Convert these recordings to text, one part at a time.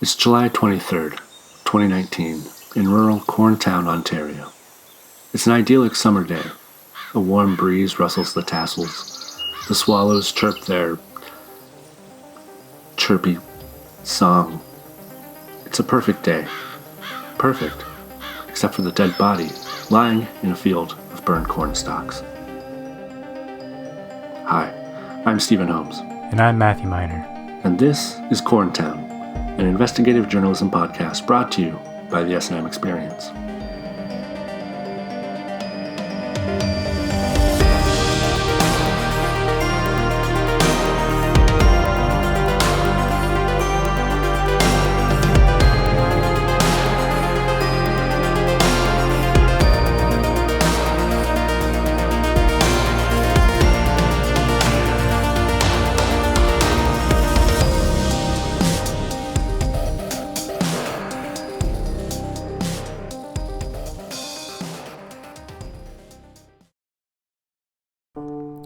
It's July 23rd, 2019, in rural Corntown, Ontario. It's an idyllic summer day. A warm breeze rustles the tassels. The swallows chirp their chirpy song. It's a perfect day. Perfect, except for the dead body lying in a field of burned corn stalks. Hi, I'm Stephen Holmes. And I'm Matthew Miner. And this is Corntown, an investigative journalism podcast brought to you by the S&M Experience.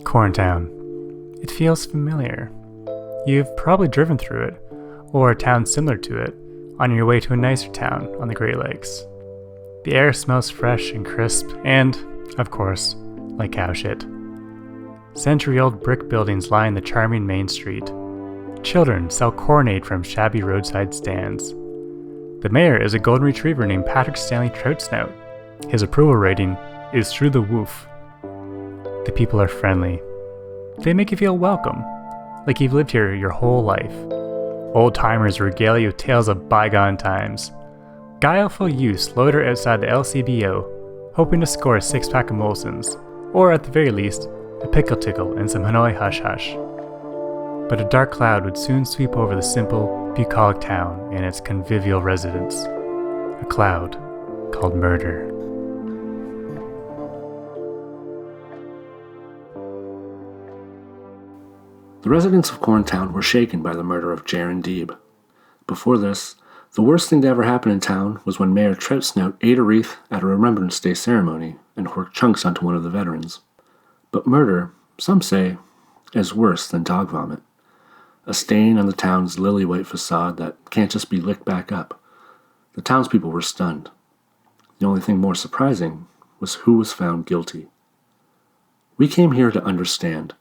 Corntown. It feels familiar. You've probably driven through it, or a town similar to it, on your way to a nicer town on the Great Lakes. The air smells fresh and crisp, and, of course, like cow shit. Century-old brick buildings line the charming main street. Children sell cornade from shabby roadside stands. The mayor is a golden retriever named Patrick Stanley Troutsnout. His approval rating is through the roof. The people are friendly. They make you feel welcome, like you've lived here your whole life. Old-timers regale you with tales of bygone times. Guileful youths loiter outside the LCBO, hoping to score a six-pack of Molson's, or at the very least, a pickle tickle and some Hanoi hush-hush. But a dark cloud would soon sweep over the simple, bucolic town and its convivial residents. A cloud called murder. The residents of Corntown were shaken by the murder of Jaron Deeb. Before this, the worst thing to ever happen in town was when Mayor Troutsnout ate a wreath at a Remembrance Day ceremony and worked chunks onto one of the veterans. But murder, some say, is worse than dog vomit. A stain on the town's lily-white facade that can't just be licked back up. The townspeople were stunned. The only thing more surprising was who was found guilty. We came here to understand,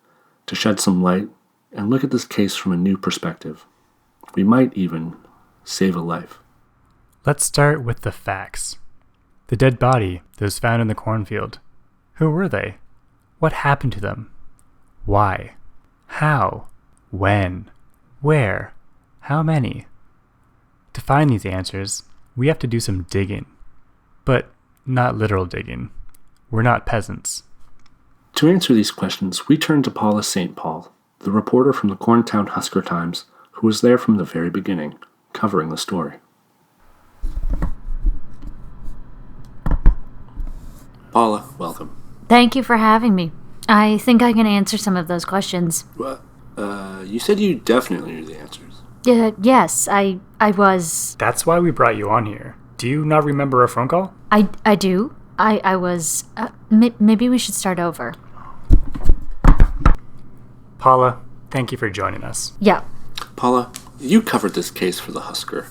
to shed some light, and look at this case from a new perspective. We might even save a life. Let's start with the facts. The dead body that was found in the cornfield. Who were they? What happened to them? Why? How? When? Where? How many? To find these answers, we have to do some digging. But not literal digging. We're not peasants. To answer these questions, we turn to Paula St. Paul, the reporter from the Corntown Husker Times, who was there from the very beginning, covering the story. Paula, welcome. Thank you for having me. I think I can answer some of those questions. Well, you said you definitely knew the answers. Yes, I was... That's why we brought you on here. Do you not remember our phone call? I do. I was... maybe we should start over. Paula, thank you for joining us. Yeah. Paula, you covered this case for the Husker.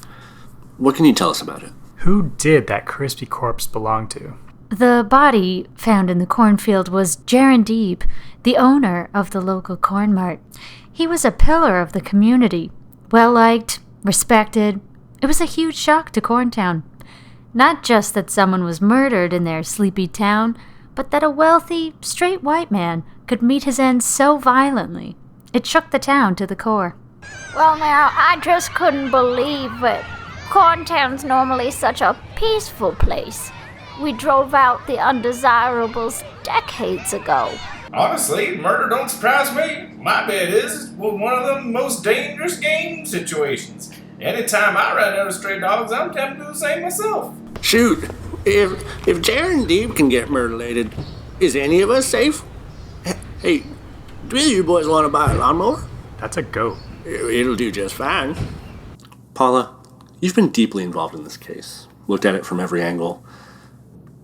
What can you tell us about it? Who did that crispy corpse belong to? The body found in the cornfield was Jaron Deeb, the owner of the local corn mart. He was a pillar of the community, well-liked, respected. It was a huge shock to Corntown. Not just that someone was murdered in their sleepy town, but that a wealthy, straight white man could meet his end so violently. It shook the town to the core. Well, now, I just couldn't believe it. Corntown's normally such a peaceful place. We drove out the undesirables decades ago. Honestly, murder don't surprise me. My bet is one of the most dangerous game situations. Anytime I run out of stray dogs, I'm tempted to do the same myself. Shoot, if Jaron Deeb can get murdered, is any of us safe? Hey, do either of you boys want to buy a lawnmower? That's a go. It'll do just fine. Paula, you've been deeply involved in this case, looked at it from every angle.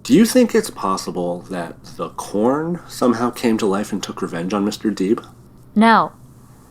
Do you think it's possible that the corn somehow came to life and took revenge on Mr. Deeb? No.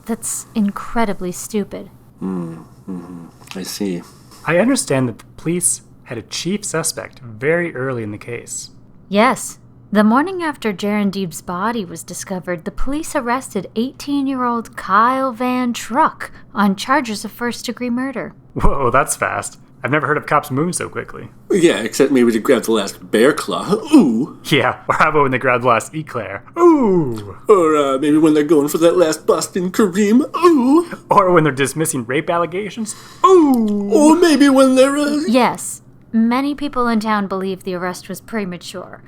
That's incredibly stupid. I see. I understand that the police had a chief suspect very early in the case. Yes. The morning after Jaron Deeb's body was discovered, the police arrested 18-year-old Kyle Van Truck on charges of first-degree murder. Whoa, that's fast. I've never heard of cops moving so quickly. Yeah, except maybe to grab the last bear claw. Ooh. Yeah, or how about when they grab the last eclair? Ooh! Or maybe when they're going for that last Boston Kareem. Ooh! Or when they're dismissing rape allegations? Ooh! Or maybe when they're... Yes, many people in town believe the arrest was premature.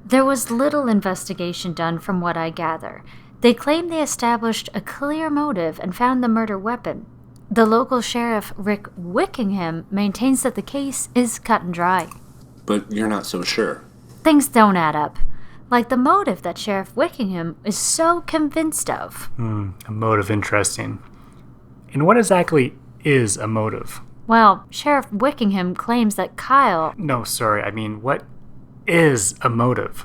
There was little investigation done from what I gather. They claim they established a clear motive and found the murder weapon. The local sheriff, Rick Wickingham, maintains that the case is cut and dry. But you're not so sure. Things don't add up. Like the motive that Sheriff Wickingham is so convinced of. A motive, interesting. And what exactly is a motive? Well, Sheriff Wickingham claims that Kyle... No, sorry, I mean, what is a motive?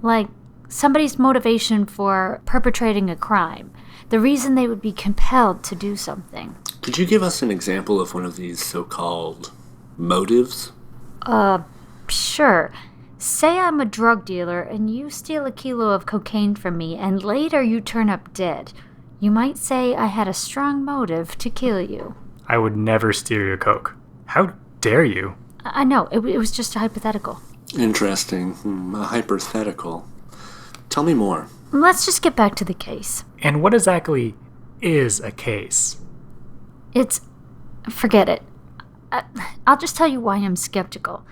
Like, somebody's motivation for perpetrating a crime. The reason they would be compelled to do something. Could you give us an example of one of these so-called motives? Sure. Say I'm a drug dealer and you steal a kilo of cocaine from me and later you turn up dead. You might say I had a strong motive to kill you. I would never steal your coke. How dare you? I know, it was just a hypothetical. Interesting. A hypothetical. Tell me more. Let's just get back to the case. And what exactly is a case? Forget it. I'll just tell you why I'm skeptical.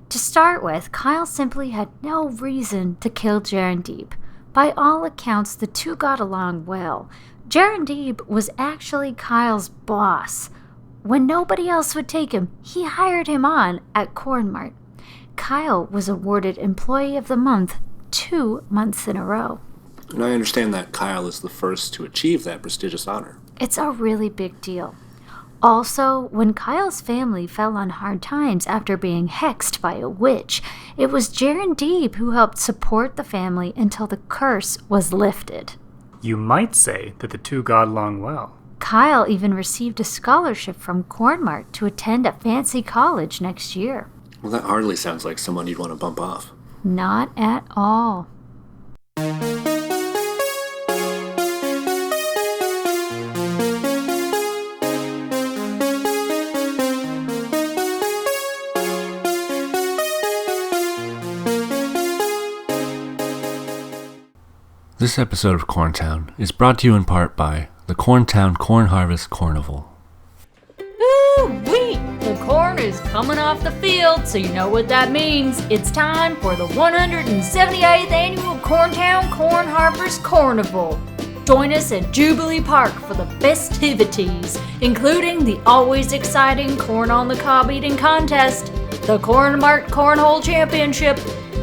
To start with, Kyle simply had no reason to kill Jaron Deeb. By all accounts, the two got along well. Jaron Deeb was actually Kyle's boss. When nobody else would take him, he hired him on at Cornmart. Kyle was awarded Employee of the Month 2 months in a row. And I understand that Kyle is the first to achieve that prestigious honor. It's a really big deal. Also, when Kyle's family fell on hard times after being hexed by a witch, it was Jaron Deeb who helped support the family until the curse was lifted. You might say that the two got along well. Kyle even received a scholarship from Cornmart to attend a fancy college next year. Well, that hardly sounds like someone you'd want to bump off. Not at all. This episode of Corntown is brought to you in part by the Corntown Corn Harvest Cornival. Ooh-wee! The corn is coming off the field, so you know what that means. It's time for the 178th Annual Corntown Corn Harvest Carnival. Join us at Jubilee Park for the festivities, including the always exciting Corn on the Cob Eating Contest, the Cornmart Cornhole Championship,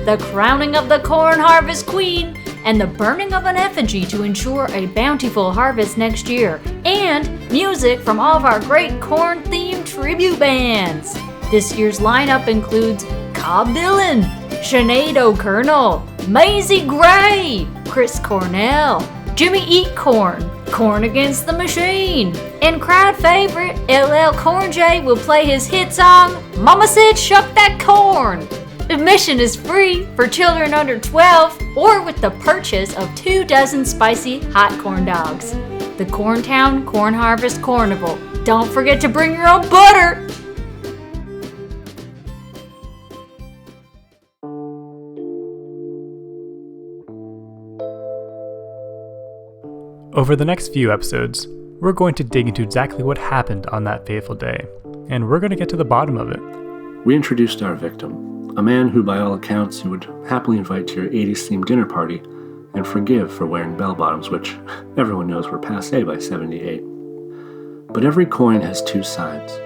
the crowning of the Corn Harvest Queen, and the burning of an effigy to ensure a bountiful harvest next year, and music from all of our great corn-themed tribute bands. This year's lineup includes Cobb Dillon, Sinead O'Kernell, Maisie Gray, Chris Cornell, Jimmy Eat Corn, Corn Against the Machine, and crowd favorite LL Corn J will play his hit song, Mama Said Shuck That Corn. Admission is free for children under 12 or with the purchase of 2 dozen spicy hot corn dogs. The Corntown Corn Harvest Carnival. Don't forget to bring your own butter! Over the next few episodes, we're going to dig into exactly what happened on that fateful day, and we're going to get to the bottom of it. We introduced our victim, a man who, by all accounts, you would happily invite to your 80s-themed dinner party and forgive for wearing bell-bottoms, which everyone knows were passé by 78. But every coin has two sides.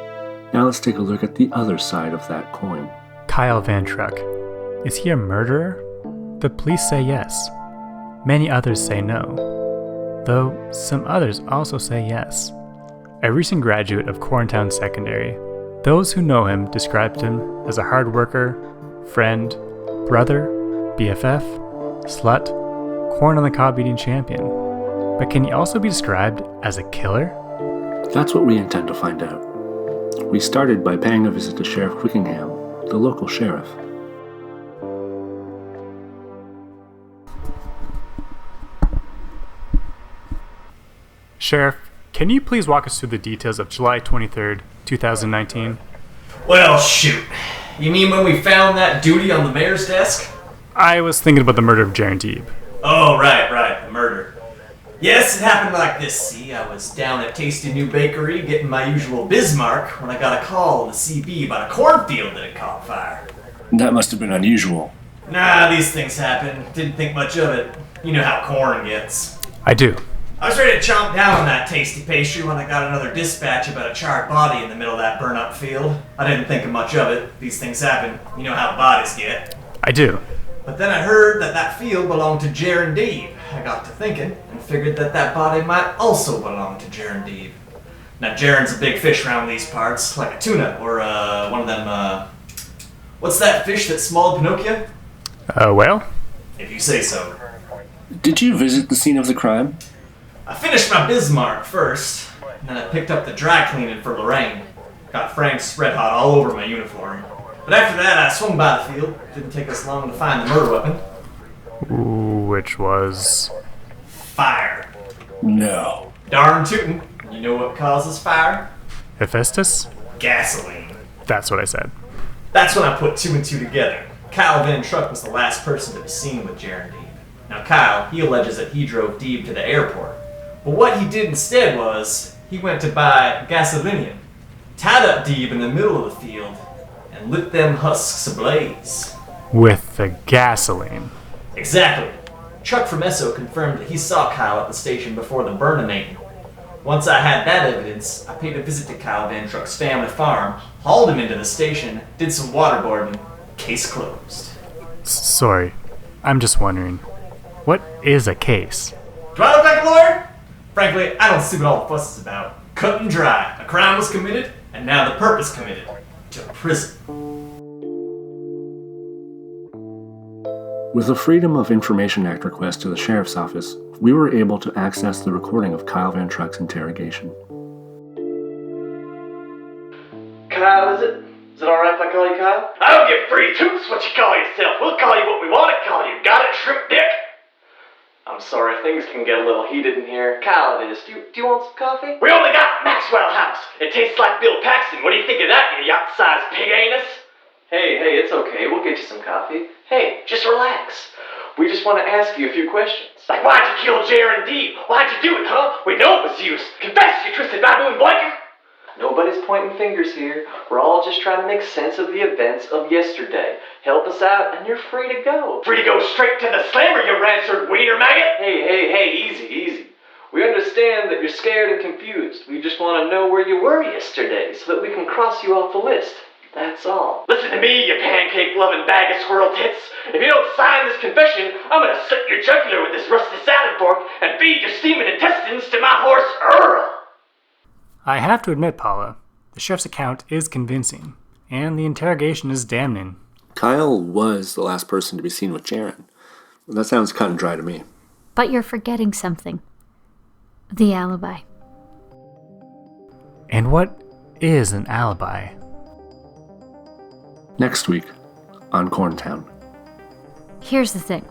Now let's take a look at the other side of that coin. Kyle Van Truck. Is he a murderer? The police say yes. Many others say no, though some others also say yes. A recent graduate of Corntown Secondary, those who know him described him as a hard worker, friend, brother, BFF, slut, corn on the cob eating champion. But can he also be described as a killer? That's what we intend to find out. We started by paying a visit to Sheriff Quickingham, the local sheriff. Sheriff, can you please walk us through the details of July 23rd, 2019? Well, shoot. You mean when we found that duty on the mayor's desk? I was thinking about the murder of Jaron Deeb. Oh, right, the murder. Yes, it happened like this, see. I was down at Tasty New Bakery getting my usual Bismarck when I got a call on the CB about a cornfield that had caught fire. That must have been unusual. Nah, these things happen. Didn't think much of it. You know how corn gets. I do. I was ready to chomp down on that tasty pastry when I got another dispatch about a charred body in the middle of that burn-up field. I didn't think much of it. These things happen. You know how bodies get. I do. But then I heard that field belonged to Jaron Deeb. I got to thinking and figured that body might also belong to Jaron Deeb. Now, Jaron's a big fish around these parts, like a tuna or one of them, what's that fish that mauled Pinocchio? Well? If you say so. Did you visit the scene of the crime? I finished my Bismarck first, and then I picked up the dry cleaning for Lorraine. Got Frank's Red Hot all over my uniform. But after that, I swung by the field. Didn't take us long to find the murder weapon. Which was... Fire. No. Darn tootin'. You know what causes fire? Hephaestus? Gasoline. That's what I said. That's when I put two and two together. Kyle Van Truck was the last person to be seen with Jaron Deeb. Now Kyle, he alleges that he drove Deeb to the airport. But what he did instead was, he went to buy gasoline, tied up Deeb in the middle of the field, and lit them husks ablaze. With the gasoline. Exactly. Chuck from Esso confirmed that he saw Kyle at the station before the burning. Once I had that evidence, I paid a visit to Kyle Van Truck's family farm, hauled him into the station, did some waterboarding, case closed. Sorry, I'm just wondering, what is a case? Do I look like a lawyer? Frankly, I don't see what all the fuss is about. Cut and dry. A crime was committed, and now the purpose committed. To prison. With the Freedom of Information Act request to the Sheriff's Office, we were able to access the recording of Kyle Van Truck's interrogation. Kyle, is it? Is it alright if I call you Kyle? I don't give free toots what you call yourself. We'll call you what we want to call you. Got it, shrimp dick? I'm sorry, things can get a little heated in here. Kyle, it is. Do you want some coffee? We only got Maxwell House. It tastes like Bill Paxton. What do you think of that, you yacht-sized pig anus? Hey, it's okay. We'll get you some coffee. Hey, just relax. We just want to ask you a few questions. Like, why'd you kill Jaron Deeb? Why'd you do it, huh? We know it was you. Confess, you twisted baboon blanket. Nobody's pointing fingers here. We're all just trying to make sense of the events of yesterday. Help us out, and you're free to go. Free to go straight to the slammer, you ransored wiener maggot! Hey, easy. We understand that you're scared and confused. We just want to know where you were yesterday, so that we can cross you off the list. That's all. Listen to me, you pancake-loving bag of squirrel tits. If you don't sign this confession, I'm gonna slit your jugular with this rusty salad fork and feed your steaming intestines to my horse, Earl. I have to admit, Paula, the sheriff's account is convincing, and the interrogation is damning. Kyle was the last person to be seen with Jaron. That sounds cut and dry to me. But you're forgetting something. The alibi. And what is an alibi? Next week on Corntown. Here's the thing.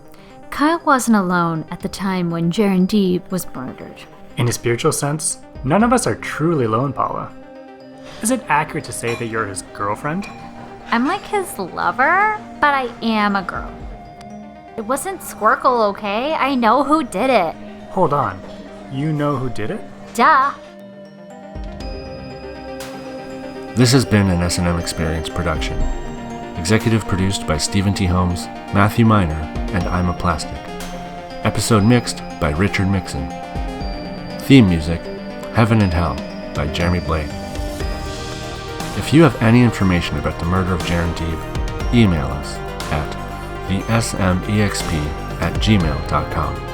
Kyle wasn't alone at the time when Jaron Deeb was murdered. In a spiritual sense, none of us are truly alone, Paula. Is it accurate to say that you're his girlfriend? I'm like his lover, but I am a girl. It wasn't Squircle, okay? I know who did it. Hold on. You know who did it? Duh. This has been an S&M Experience production. Executive produced by Stephen T. Holmes, Matthew Miner, and I'm a Plastic. Episode mixed by Richard Mixon. Theme music, Heaven and Hell, by Jeremy Blake. If you have any information about the murder of Jaron Deeb, email us at thesmexp@gmail.com.